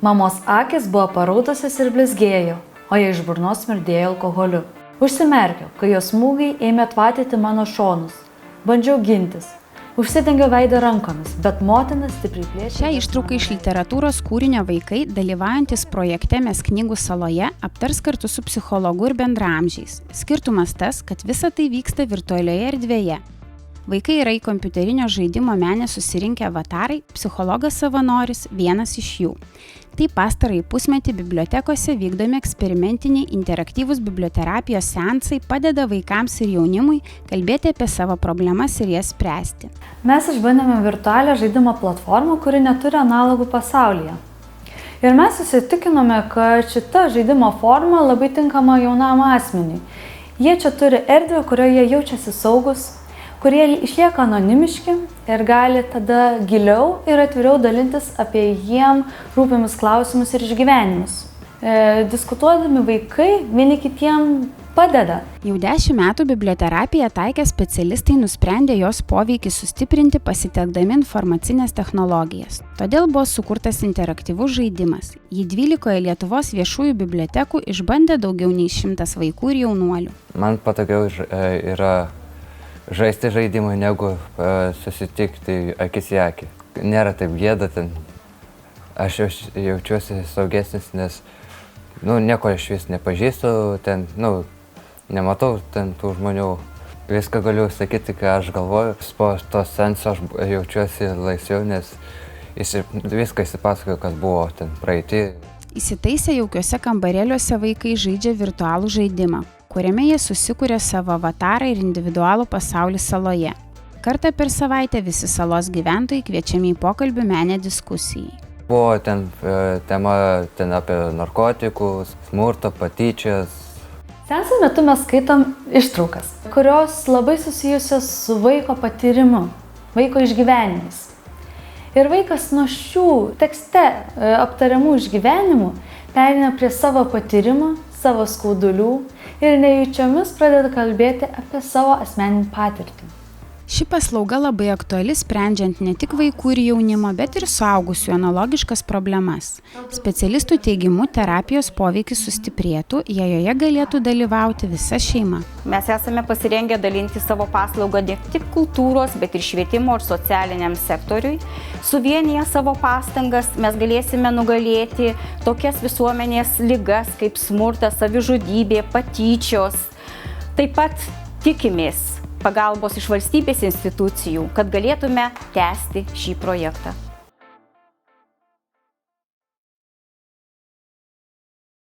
Mamos akys buvo paraudusios ir blizgėjo, o jai iš burnos smirdėjo alkoholiu. Užsimerkiau, kai jos smūgiai ėmė atvatyti mano šonus. Bandžiau gintis. Užsidengiau veidą rankomis, bet motina stipriai plėšė. Šią ištrauką iš literatūros kūrinio vaikai, dalyvaujantis projekte Mes knygų saloje, aptars kartu su psichologu ir bendraamžiais. Skirtumas tas, kad visa tai vyksta virtualioje erdvėje. Vaikai yra į kompiuterinio žaidimo menę susirinkę avatarai, psichologas savanoris vienas iš jų. Tai pastarąjį pusmetį bibliotekose vykdomi eksperimentiniai interaktyvūs biblioterapijos seansai padeda vaikams ir jaunimui kalbėti apie savo problemas ir jas spręsti. Mes išbandėme virtualią žaidimo platformą, kuri neturi analogų pasaulyje. Ir mes įsitikinome, kad šita žaidimo forma labai tinkama jaunam asmeniui. Jie čia turi erdvę, kurioje jaučiasi saugus, kurie išlieka anonimiški ir gali tada giliau ir atviriau dalintis apie jiem rūpimus klausimus ir išgyvenimus. Diskutuodami vaikai vieni kitiem padeda. Jau 10 metų biblioterapiją taikę specialistai nusprendė jos poveikį sustiprinti pasitelkdami informacinės technologijas. Todėl buvo sukurtas interaktyvus žaidimas. Jį 12 Lietuvos viešųjų bibliotekų išbandė daugiau nei 100 vaikų ir jaunuolių. Man patogiau yra žaisti žaidimui, negu susitikti akis į akį. Nėra taip gėda ten. Aš jaučiuosi saugesnis, nes nieko iš vis nepažįstu, nematau ten tų žmonių. Viską galiu sakyti, ką aš galvoju. Po to seanso aš jaučiuosi laisviau, nes viską įsipasakoju, kas buvo ten praeitį. Įsitaisę jaukiuose kambarėliuose vaikai žaidžia virtualų žaidimą, kuriame jie susikuria savo avatarą ir individualų pasaulį saloje. Kartą per savaitę visi salos gyventojai kviečiami į pokalbių menę diskusijai. Buvo tema apie narkotikus, smurtą, patyčias. Seanso metu mes skaitom ištraukas, kurios labai susijusios su vaiko patyrimu, vaiko išgyvenimais. Ir vaikas nuo šių tekste aptariamų išgyvenimų pereina prie savo patyrimo, savo skaudulių ir nejučiomis pradeda kalbėti apie savo asmeninį patirtį. Ši paslauga labai aktuali sprendžiant ne tik vaikų ir jaunimo, bet ir suaugusių analogiškas problemas. Specialistų teigimu terapijos poveikis sustiprėtų, jei joje galėtų dalyvauti visa šeima. Mes esame pasirengę dalinti savo paslaugą ne tik kultūros, bet ir švietimo ir socialiniam sektoriui. Suvienyje savo pastangas mes galėsime nugalėti tokias visuomenės ligas kaip smurtas, savižudybė, patyčios. Taip pat tikimės pagalbos iš valstybės institucijų, kad galėtume tęsti šį projektą.